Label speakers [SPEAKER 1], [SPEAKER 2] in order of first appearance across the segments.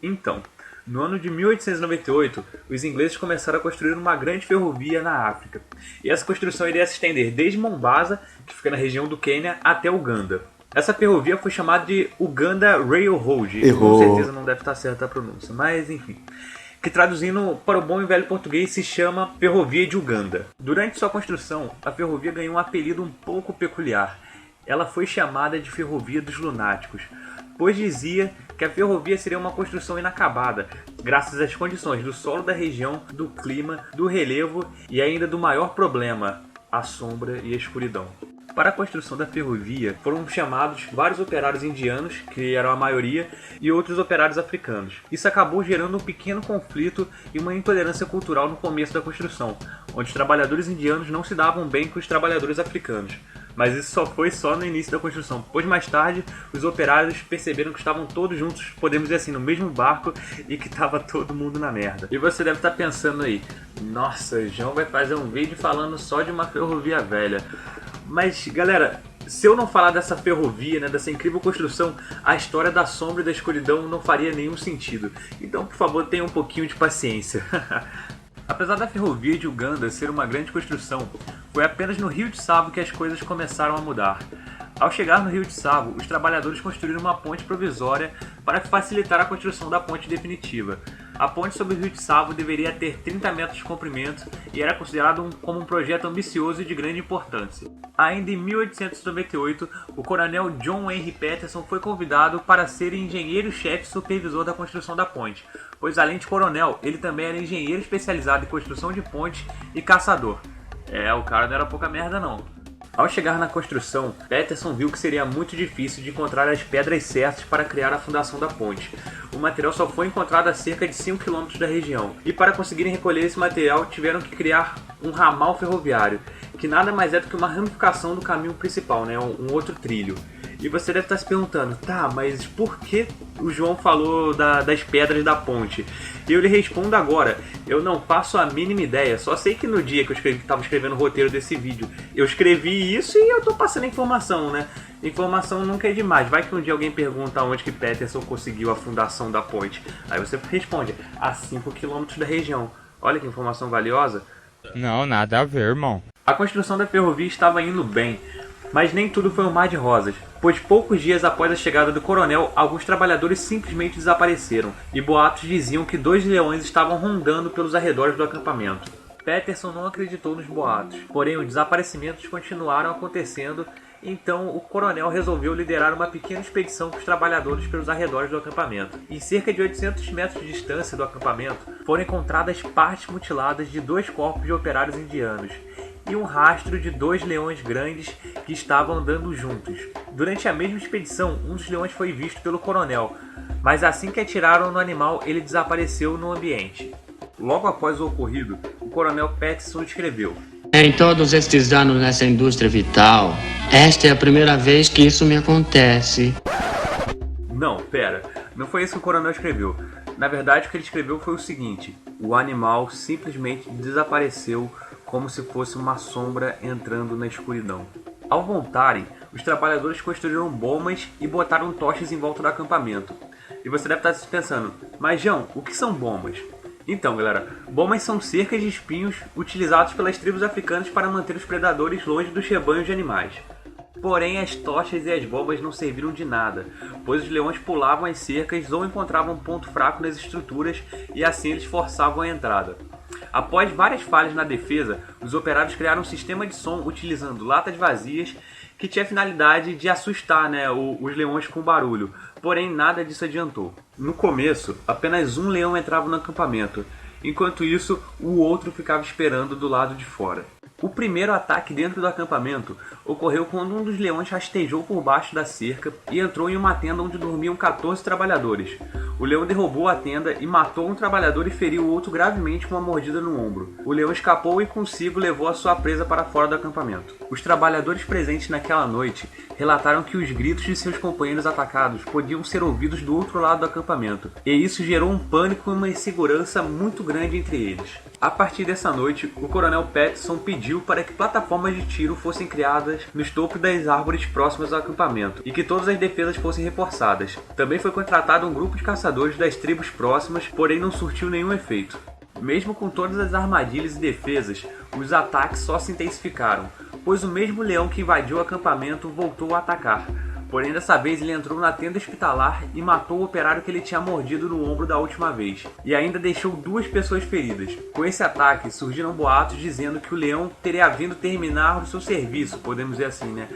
[SPEAKER 1] Então, no ano de 1898, os ingleses começaram a construir uma grande ferrovia na África. E essa construção iria se estender desde Mombasa, que fica na região do Quênia, até Uganda. Essa ferrovia foi chamada de Uganda Railroad. Com certeza não deve estar certa a pronúncia, mas enfim. Que traduzindo para o bom e velho português se chama Ferrovia de Uganda. Durante sua construção, a ferrovia ganhou um apelido um pouco peculiar. Ela foi chamada de Ferrovia dos Lunáticos, pois dizia que a ferrovia seria uma construção inacabada, graças às condições do solo da região, do clima, do relevo e ainda do maior problema, a sombra e a escuridão. Para a construção da ferrovia, foram chamados vários operários indianos, que eram a maioria, e outros operários africanos. Isso acabou gerando um pequeno conflito e uma intolerância cultural no começo da construção, onde os trabalhadores indianos não se davam bem com os trabalhadores africanos. Mas isso só foi no início da construção, pois mais tarde os operários perceberam que estavam todos juntos, podemos dizer assim, no mesmo barco e que estava todo mundo na merda. E você deve estar pensando aí, nossa, o João vai fazer um vídeo falando só de uma ferrovia velha. Mas, galera, se eu não falar dessa ferrovia, né, dessa incrível construção, a história da sombra e da escuridão não faria nenhum sentido. Então, por favor, tenha um pouquinho de paciência. Apesar da ferrovia de Uganda ser uma grande construção, foi apenas no Rio de Savo que as coisas começaram a mudar. Ao chegar no Rio de Savo, os trabalhadores construíram uma ponte provisória para facilitar a construção da ponte definitiva. A ponte sobre o Rio de Savo deveria ter 30 metros de comprimento e era considerado como um projeto ambicioso e de grande importância. Ainda em 1898, o coronel John Henry Patterson foi convidado para ser engenheiro-chefe supervisor da construção da ponte, pois além de coronel, ele também era engenheiro especializado em construção de pontes e caçador. O cara não era pouca merda não. Ao chegar na construção, Patterson viu que seria muito difícil de encontrar as pedras certas para criar a fundação da ponte. O material só foi encontrado a cerca de 5 km da região, e para conseguirem recolher esse material tiveram que criar um ramal ferroviário, que nada mais é do que uma ramificação do caminho principal, né? Um outro trilho. E você deve estar se perguntando, tá, mas por que o João falou das pedras da ponte? E eu lhe respondo agora, eu não faço a mínima ideia, só sei que no dia que eu estava escrevendo o roteiro desse vídeo, eu escrevi isso e eu tô passando a informação, né? Informação nunca é demais, vai que um dia alguém pergunta onde que Patterson conseguiu a fundação da ponte. Aí você responde, a 5 km da região. Olha que informação valiosa.
[SPEAKER 2] Não, nada a ver, irmão.
[SPEAKER 1] A construção da ferrovia estava indo bem, mas nem tudo foi um mar de rosas, pois poucos dias após a chegada do coronel, alguns trabalhadores simplesmente desapareceram, e boatos diziam que 2 leões estavam rondando pelos arredores do acampamento. Patterson não acreditou nos boatos, porém os desaparecimentos continuaram acontecendo, então o coronel resolveu liderar uma pequena expedição com os trabalhadores pelos arredores do acampamento. Em cerca de 800 metros de distância do acampamento, foram encontradas partes mutiladas de 2 corpos de operários indianos, e um rastro de 2 leões grandes que estavam andando juntos. Durante a mesma expedição, um dos leões foi visto pelo coronel, mas assim que atiraram no animal, ele desapareceu no ambiente. Logo após o ocorrido, o coronel Patterson escreveu:
[SPEAKER 3] Em todos estes anos nessa indústria vital, esta é a primeira vez que isso me acontece.
[SPEAKER 1] Não, pera, não foi isso que o coronel escreveu. Na verdade, o que ele escreveu foi o seguinte: o animal simplesmente desapareceu como se fosse uma sombra entrando na escuridão. Ao voltarem, os trabalhadores construíram bombas e botaram tochas em volta do acampamento. E você deve estar se pensando, mas João, o que são bombas? Então, galera, bombas são cercas de espinhos utilizados pelas tribos africanas para manter os predadores longe dos rebanhos de animais. Porém, as tochas e as bombas não serviram de nada, pois os leões pulavam as cercas ou encontravam ponto fraco nas estruturas e assim eles forçavam a entrada. Após várias falhas na defesa, os operários criaram um sistema de som utilizando latas vazias que tinha a finalidade de assustar, os leões com barulho, porém nada disso adiantou. No começo, apenas um leão entrava no acampamento, enquanto isso o outro ficava esperando do lado de fora. O primeiro ataque dentro do acampamento ocorreu quando um dos leões rastejou por baixo da cerca e entrou em uma tenda onde dormiam 14 trabalhadores. O leão derrubou a tenda e matou um trabalhador e feriu o outro gravemente com uma mordida no ombro. O leão escapou e consigo levou a sua presa para fora do acampamento. Os trabalhadores presentes naquela noite relataram que os gritos de seus companheiros atacados podiam ser ouvidos do outro lado do acampamento, e isso gerou um pânico e uma insegurança muito grande entre eles. A partir dessa noite, o coronel Patterson pediu pediu para que plataformas de tiro fossem criadas nos topos das árvores próximas ao acampamento e que todas as defesas fossem reforçadas. Também foi contratado um grupo de caçadores das tribos próximas, porém não surtiu nenhum efeito. Mesmo com todas as armadilhas e defesas, os ataques só se intensificaram, pois o mesmo leão que invadiu o acampamento voltou a atacar. Porém, dessa vez ele entrou na tenda hospitalar e matou o operário que ele tinha mordido no ombro da última vez, e ainda deixou 2 pessoas feridas. Com esse ataque, surgiram boatos dizendo que o leão teria vindo terminar o seu serviço, podemos dizer assim, né?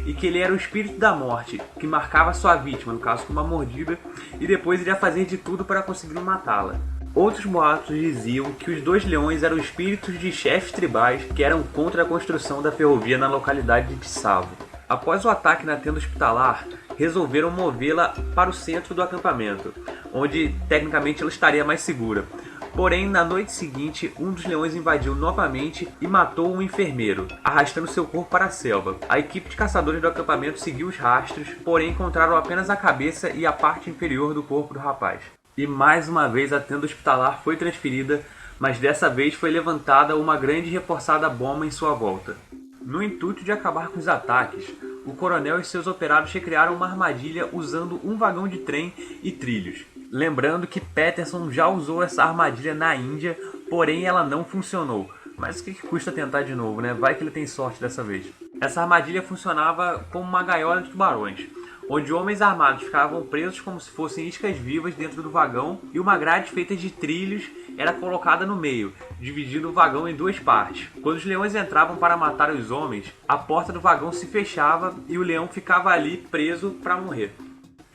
[SPEAKER 1] E que ele era o espírito da morte, que marcava sua vítima, no caso com uma mordida, e depois iria fazer de tudo para conseguir matá-la. Outros boatos diziam que os 2 leões eram espíritos de chefes tribais que eram contra a construção da ferrovia na localidade de Tsavo. Após o ataque na tenda hospitalar, resolveram movê-la para o centro do acampamento, onde tecnicamente ela estaria mais segura. Porém, na noite seguinte, um dos leões invadiu novamente e matou um enfermeiro, arrastando seu corpo para a selva. A equipe de caçadores do acampamento seguiu os rastros, porém encontraram apenas a cabeça e a parte inferior do corpo do rapaz. E mais uma vez a tenda hospitalar foi transferida, mas dessa vez foi levantada uma grande e reforçada bomba em sua volta. No intuito de acabar com os ataques, o coronel e seus operários recriaram uma armadilha usando um vagão de trem e trilhos. Lembrando que Peterson já usou essa armadilha na Índia, porém ela não funcionou. Mas o que custa tentar de novo, né? Vai que ele tem sorte dessa vez. Essa armadilha funcionava como uma gaiola de tubarões, onde homens armados ficavam presos como se fossem iscas vivas dentro do vagão e uma grade feita de trilhos era colocada no meio, dividindo o vagão em 2 partes. Quando os leões entravam para matar os homens, a porta do vagão se fechava e o leão ficava ali preso para morrer.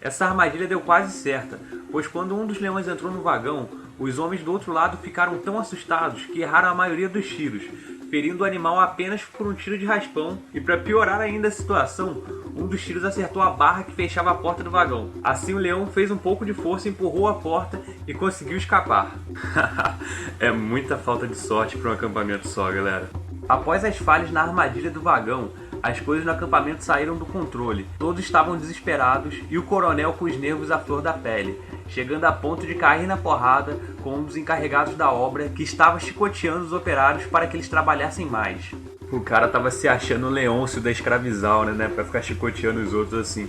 [SPEAKER 1] Essa armadilha deu quase certa, pois quando um dos leões entrou no vagão, os homens do outro lado ficaram tão assustados que erraram a maioria dos tiros, ferindo o animal apenas por um tiro de raspão, e para piorar ainda a situação, um dos tiros acertou a barra que fechava a porta do vagão. Assim o leão fez um pouco de força, empurrou a porta e conseguiu escapar. É muita falta de sorte para um acampamento só, galera. Após as falhas na armadilha do vagão, as coisas no acampamento saíram do controle. Todos estavam desesperados e o coronel com os nervos à flor da pele, chegando a ponto de cair na porrada com um dos encarregados da obra que estava chicoteando os operários para que eles trabalhassem mais. O cara tava se achando o Leôncio da escravizal, né? Pra ficar chicoteando os outros assim.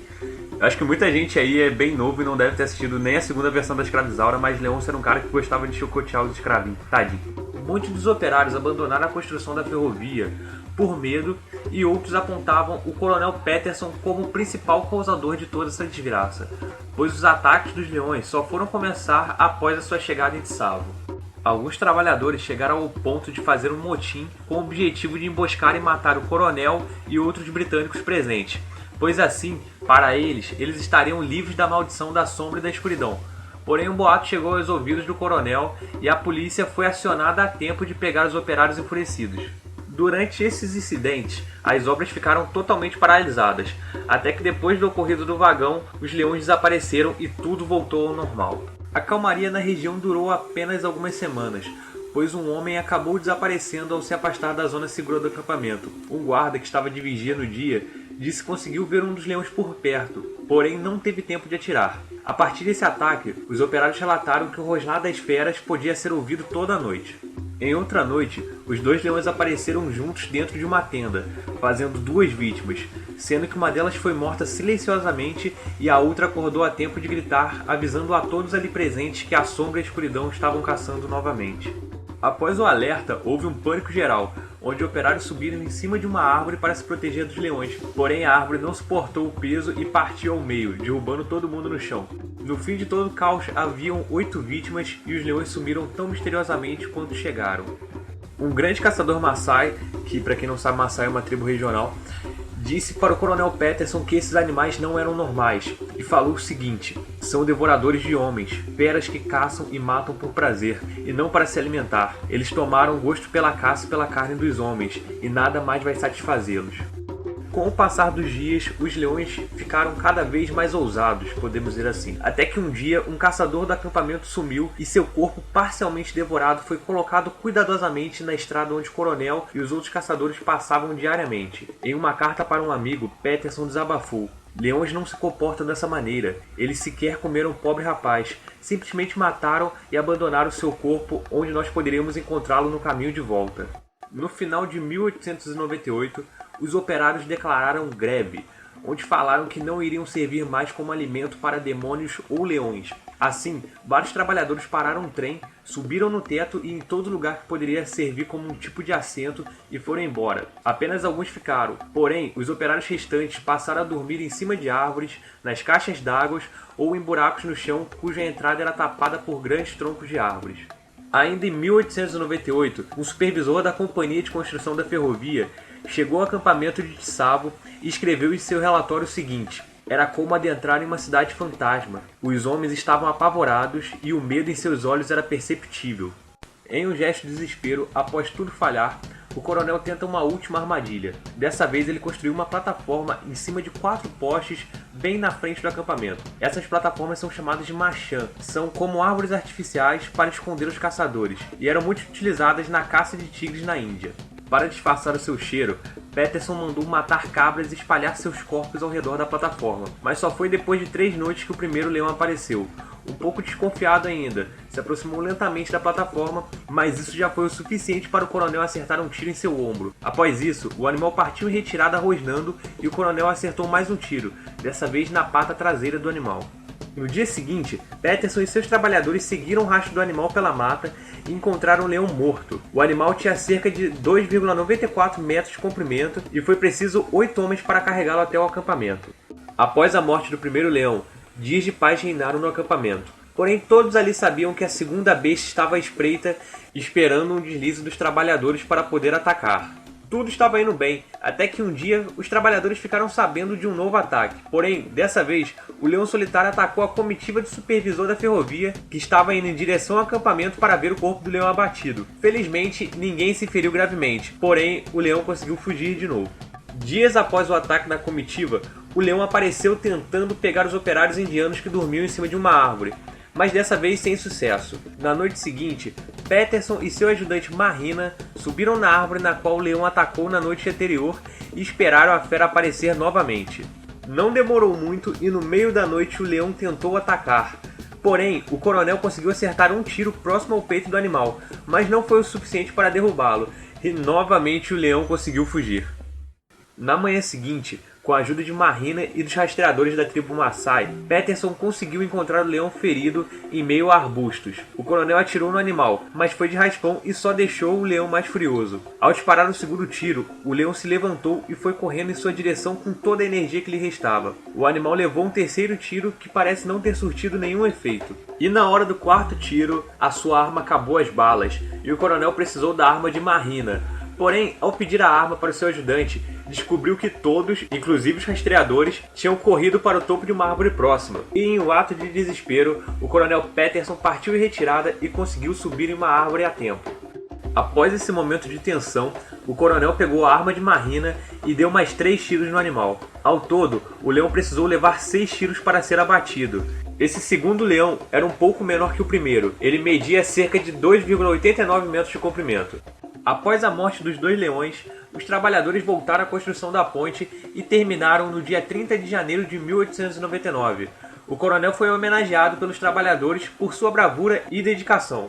[SPEAKER 1] Eu acho que muita gente aí é bem novo e não deve ter assistido nem a segunda versão da Escravizaura, mas Leôncio era um cara que gostava de chicotear os escravinhos. Tadinho. Muitos dos operários abandonaram a construção da ferrovia por medo e outros apontavam o coronel Peterson como o principal causador de toda essa desgraça, pois os ataques dos leões só foram começar após a sua chegada em Tsavo. Alguns trabalhadores chegaram ao ponto de fazer um motim com o objetivo de emboscar e matar o coronel e outros britânicos presentes, pois assim, para eles estariam livres da maldição da sombra e da escuridão. Porém, um boato chegou aos ouvidos do coronel e a polícia foi acionada a tempo de pegar os operários enfurecidos. Durante esses incidentes, as obras ficaram totalmente paralisadas, até que depois do ocorrido do vagão, os leões desapareceram e tudo voltou ao normal. A calmaria na região durou apenas algumas semanas, pois um homem acabou desaparecendo ao se afastar da zona segura do acampamento. Um guarda que estava de vigia no dia disse que conseguiu ver um dos leões por perto, porém não teve tempo de atirar. A partir desse ataque, os operários relataram que o rosnar das feras podia ser ouvido toda a noite. Em outra noite, os 2 leões apareceram juntos dentro de uma tenda, fazendo 2 vítimas, sendo que uma delas foi morta silenciosamente e a outra acordou a tempo de gritar, avisando a todos ali presentes que a sombra e a escuridão estavam caçando novamente. Após o alerta, houve um pânico geral, onde operários subiram em cima de uma árvore para se proteger dos leões, porém a árvore não suportou o peso e partiu ao meio, derrubando todo mundo no chão. No fim de todo o caos, haviam 8 vítimas e os leões sumiram tão misteriosamente quanto chegaram. Um grande caçador Maasai, que para quem não sabe Maasai é uma tribo regional, disse para o coronel Peterson que esses animais não eram normais e falou o seguinte: são devoradores de homens, feras que caçam e matam por prazer e não para se alimentar. Eles tomaram gosto pela caça e pela carne dos homens e nada mais vai satisfazê-los. Com o passar dos dias, os leões ficaram cada vez mais ousados, podemos dizer assim. Até que um dia, um caçador do acampamento sumiu e seu corpo, parcialmente devorado, foi colocado cuidadosamente na estrada onde o coronel e os outros caçadores passavam diariamente. Em uma carta para um amigo, Peterson desabafou: leões não se comportam dessa maneira. Eles sequer comeram um pobre rapaz. Simplesmente mataram e abandonaram seu corpo onde nós poderíamos encontrá-lo no caminho de volta. No final de 1898, os operários declararam greve, onde falaram que não iriam servir mais como alimento para demônios ou leões. Assim, vários trabalhadores pararam o trem, subiram no teto e em todo lugar que poderia servir como um tipo de assento e foram embora. Apenas alguns ficaram, porém, os operários restantes passaram a dormir em cima de árvores, nas caixas d'água ou em buracos no chão cuja entrada era tapada por grandes troncos de árvores. Ainda em 1898, um supervisor da Companhia de Construção da Ferrovia chegou ao acampamento de Tsavo e escreveu em seu relatório o seguinte: era como adentrar em uma cidade fantasma. Os homens estavam apavorados e o medo em seus olhos era perceptível. Em um gesto de desespero, após tudo falhar, o coronel tenta uma última armadilha. Dessa vez ele construiu uma plataforma em cima de 4 postes bem na frente do acampamento. Essas plataformas são chamadas de machã, são como árvores artificiais para esconder os caçadores, e eram muito utilizadas na caça de tigres na Índia. Para disfarçar o seu cheiro, Peterson mandou matar cabras e espalhar seus corpos ao redor da plataforma, mas só foi depois de 3 noites que o primeiro leão apareceu. Um pouco desconfiado ainda, se aproximou lentamente da plataforma, mas isso já foi o suficiente para o coronel acertar um tiro em seu ombro. Após isso, o animal partiu em retirada rosnando e o coronel acertou mais um tiro, dessa vez na pata traseira do animal. No dia seguinte, Peterson e seus trabalhadores seguiram o rastro do animal pela mata e encontraram o leão morto. O animal tinha cerca de 2,94 metros de comprimento e foi preciso 8 homens para carregá-lo até o acampamento. Após a morte do primeiro leão, dias de paz reinaram no acampamento. Porém, todos ali sabiam que a segunda besta estava à espreita, esperando um deslize dos trabalhadores para poder atacar. Tudo estava indo bem, até que um dia os trabalhadores ficaram sabendo de um novo ataque. Porém, dessa vez, o leão solitário atacou a comitiva do supervisor da ferrovia, que estava indo em direção ao acampamento para ver o corpo do leão abatido. Felizmente, ninguém se feriu gravemente, porém, o leão conseguiu fugir de novo. Dias após o ataque na comitiva, o leão apareceu tentando pegar os operários indianos que dormiam em cima de uma árvore, mas dessa vez sem sucesso. Na noite seguinte, Peterson e seu ajudante Marina subiram na árvore na qual o leão atacou na noite anterior e esperaram a fera aparecer novamente. Não demorou muito e no meio da noite o leão tentou atacar. Porém, o coronel conseguiu acertar um tiro próximo ao peito do animal, mas não foi o suficiente para derrubá-lo, e novamente o leão conseguiu fugir. Na manhã seguinte, com a ajuda de Marina e dos rastreadores da tribo Maasai, Peterson conseguiu encontrar o leão ferido em meio a arbustos. O coronel atirou no animal, mas foi de raspão e só deixou o leão mais furioso. Ao disparar o segundo tiro, o leão se levantou e foi correndo em sua direção com toda a energia que lhe restava. O animal levou um terceiro tiro que parece não ter surtido nenhum efeito. E na hora do quarto tiro, a sua arma acabou as balas, e o coronel precisou da arma de Marina. Porém, ao pedir a arma para o seu ajudante, descobriu que todos, inclusive os rastreadores, tinham corrido para o topo de uma árvore próxima. E em um ato de desespero, o coronel Peterson partiu em retirada e conseguiu subir em uma árvore a tempo. Após esse momento de tensão, o coronel pegou a arma de Marina e deu mais 3 tiros no animal. Ao todo, o leão precisou levar 6 tiros para ser abatido. Esse segundo leão era um pouco menor que o primeiro. Ele media cerca de 2,89 metros de comprimento. Após a morte dos 2 leões, os trabalhadores voltaram à construção da ponte e terminaram no dia 30 de janeiro de 1899. O coronel foi homenageado pelos trabalhadores por sua bravura e dedicação.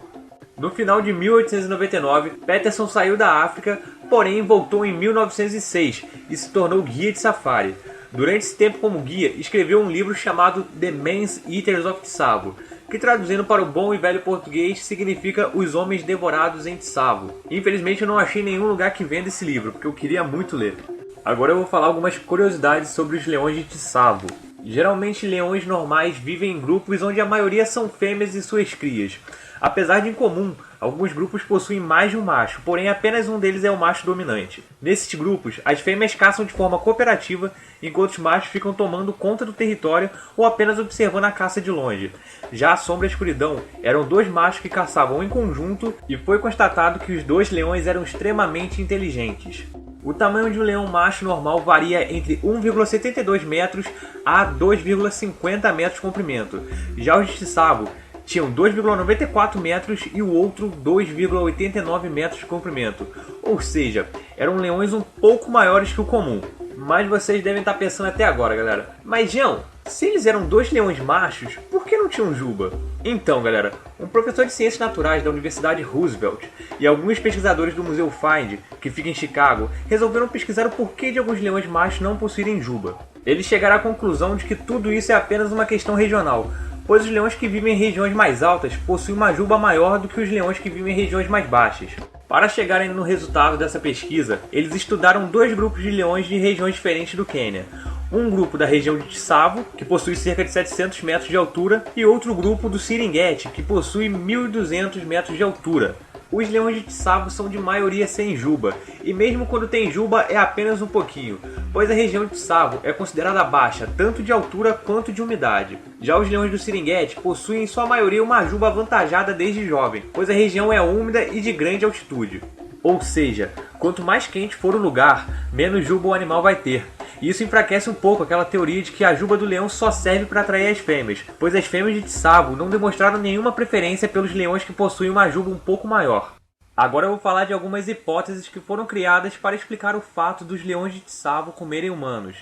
[SPEAKER 1] No final de 1899, Peterson saiu da África, porém voltou em 1906 e se tornou guia de safari. Durante esse tempo como guia, escreveu um livro chamado The Man's Eaters of Tsavo, que traduzindo para o bom e velho português significa Os Homens Devorados em Tsavo. Infelizmente eu não achei nenhum lugar que venda esse livro, porque eu queria muito ler. Agora eu vou falar algumas curiosidades sobre os leões de Tsavo. Geralmente leões normais vivem em grupos onde a maioria são fêmeas e suas crias. Apesar de incomum, alguns grupos possuem mais de um macho, porém apenas um deles é o macho dominante. Nesses grupos, as fêmeas caçam de forma cooperativa, enquanto os machos ficam tomando conta do território ou apenas observando a caça de longe. Já a Sombra e a Escuridão eram 2 machos que caçavam em conjunto e foi constatado que os 2 leões eram extremamente inteligentes. O tamanho de um leão macho normal varia entre 1,72 metros a 2,50 metros de comprimento. Já os de Tsavo tinham 2,94 metros e o outro 2,89 metros de comprimento. Ou seja, eram leões um pouco maiores que o comum. Mas vocês devem estar pensando até agora, galera. Mas, Jean, Se eles eram 2 leões machos, por que não tinham juba? Então, galera, um professor de Ciências Naturais da Universidade Roosevelt e alguns pesquisadores do Museu Find, que fica em Chicago, resolveram pesquisar o porquê de alguns leões machos não possuírem juba. Eles chegaram à conclusão de que tudo isso é apenas uma questão regional, pois os leões que vivem em regiões mais altas possuem uma juba maior do que os leões que vivem em regiões mais baixas. Para chegarem no resultado dessa pesquisa, eles estudaram 2 grupos de leões de regiões diferentes do Quênia. Um grupo da região de Tsavo, que possui cerca de 700 metros de altura, e outro grupo do Serengeti, que possui 1.200 metros de altura. Os leões de Tsavo são de maioria sem juba, e mesmo quando tem juba é apenas um pouquinho, pois a região de Tsavo é considerada baixa, tanto de altura quanto de umidade. Já os leões do Serengeti possuem em sua maioria uma juba avantajada desde jovem, pois a região é úmida e de grande altitude. Ou seja, quanto mais quente for o lugar, menos juba o animal vai ter. E isso enfraquece um pouco aquela teoria de que a juba do leão só serve para atrair as fêmeas, pois as fêmeas de Tsavo não demonstraram nenhuma preferência pelos leões que possuem uma juba um pouco maior. Agora eu vou falar de algumas hipóteses que foram criadas para explicar o fato dos leões de Tsavo comerem humanos.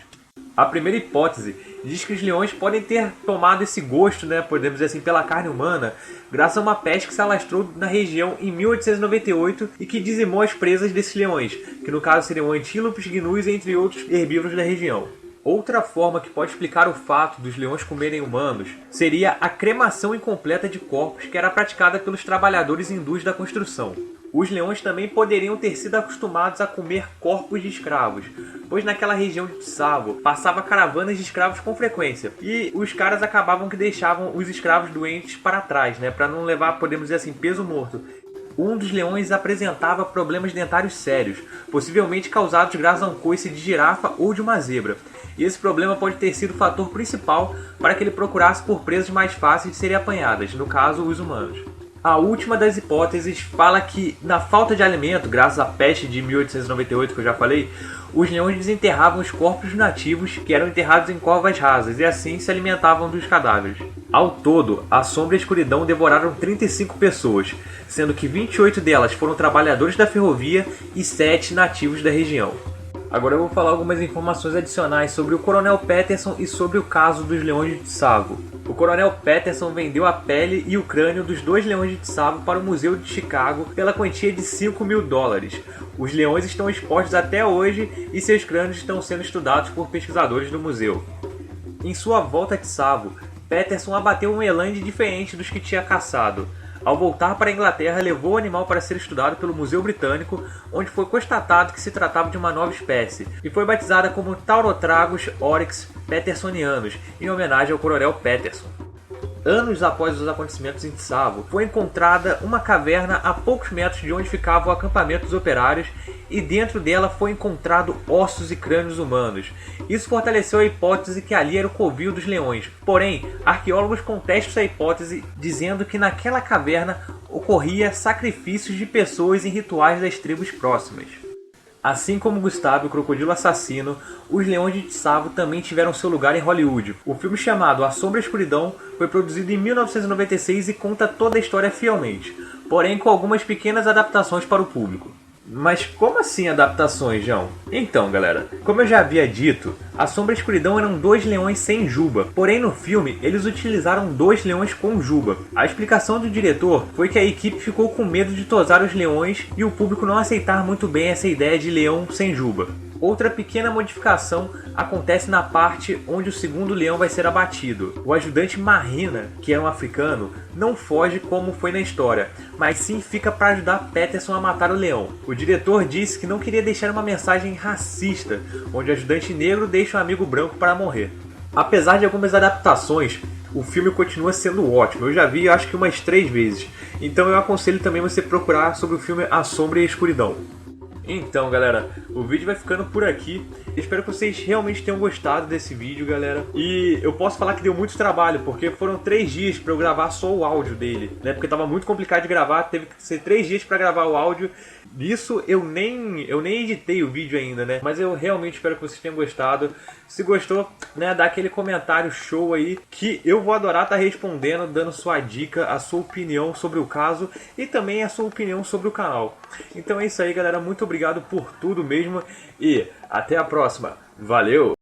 [SPEAKER 1] A primeira hipótese diz que os leões podem ter tomado esse gosto, podemos dizer assim, pela carne humana, graças a uma peste que se alastrou na região em 1898 e que dizimou as presas desses leões, que no caso seriam antílopes, gnus, entre outros herbívoros da região. Outra forma que pode explicar o fato dos leões comerem humanos seria a cremação incompleta de corpos que era praticada pelos trabalhadores hindus da construção. Os leões também poderiam ter sido acostumados a comer corpos de escravos, pois naquela região de Tsavo passava caravanas de escravos com frequência, e os caras acabavam que deixavam os escravos doentes para trás, para não levar, podemos dizer assim, peso morto. Um dos leões apresentava problemas dentários sérios, possivelmente causados graças a um coice de girafa ou de uma zebra, e esse problema pode ter sido o fator principal para que ele procurasse por presas mais fáceis de serem apanhadas, no caso os humanos. A última das hipóteses fala que, na falta de alimento, graças à peste de 1898 que eu já falei, os leões desenterravam os corpos nativos que eram enterrados em covas rasas e assim se alimentavam dos cadáveres. Ao todo, a sombra e a escuridão devoraram 35 pessoas, sendo que 28 delas foram trabalhadores da ferrovia e 7 nativos da região. Agora eu vou falar algumas informações adicionais sobre o Coronel Peterson e sobre o caso dos leões de Tsavo. O Coronel Peterson vendeu a pele e o crânio dos 2 leões de Tsavo para o Museu de Chicago pela quantia de $5.000. Os leões estão expostos até hoje e seus crânios estão sendo estudados por pesquisadores do museu. Em sua volta a Tsavo, Peterson abateu um eland diferente dos que tinha caçado. Ao voltar para a Inglaterra, levou o animal para ser estudado pelo Museu Britânico, onde foi constatado que se tratava de uma nova espécie, e foi batizada como Taurotragus oryx petersonianus, em homenagem ao Coronel Peterson. Anos após os acontecimentos em Tsavo, foi encontrada uma caverna a poucos metros de onde ficava o acampamento dos operários, e dentro dela foi encontrado ossos e crânios humanos. Isso fortaleceu a hipótese que ali era o covil dos leões. Porém, arqueólogos contestam essa hipótese, dizendo que naquela caverna ocorria sacrifícios de pessoas em rituais das tribos próximas. Assim como Gustavo e o Crocodilo Assassino, os Leões de Tsavo também tiveram seu lugar em Hollywood. O filme chamado A Sombra e a Escuridão foi produzido em 1996 e conta toda a história fielmente, porém com algumas pequenas adaptações para o público. Mas como assim adaptações, João? Então, galera, como eu já havia dito, A Sombra e a Escuridão eram 2 leões sem juba, porém no filme eles utilizaram 2 leões com juba. A explicação do diretor foi que a equipe ficou com medo de tosar os leões e o público não aceitar muito bem essa ideia de leão sem juba. Outra pequena modificação acontece na parte onde o segundo leão vai ser abatido. O ajudante Marina, que é um africano, não foge como foi na história, mas sim fica para ajudar Peterson a matar o leão. O diretor disse que não queria deixar uma mensagem racista, onde o ajudante negro deixa um amigo branco para morrer. Apesar de algumas adaptações, o filme continua sendo ótimo. Eu já vi acho que umas 3 vezes, então eu aconselho também você procurar sobre o filme A Sombra e a Escuridão. Então, galera, o vídeo vai ficando por aqui. Espero que vocês realmente tenham gostado desse vídeo, galera. E eu posso falar que deu muito trabalho, porque foram 3 dias para eu gravar só o áudio dele, né? Porque tava muito complicado de gravar, teve que ser 3 dias para gravar o áudio. Nisso eu nem editei o vídeo ainda, né? Mas eu realmente espero que vocês tenham gostado. Se gostou, né, dá aquele comentário show aí, que eu vou adorar estar respondendo, dando sua dica, a sua opinião sobre o caso e também a sua opinião sobre o canal. Então é isso aí, galera. Muito obrigado por tudo mesmo e até a próxima. Valeu!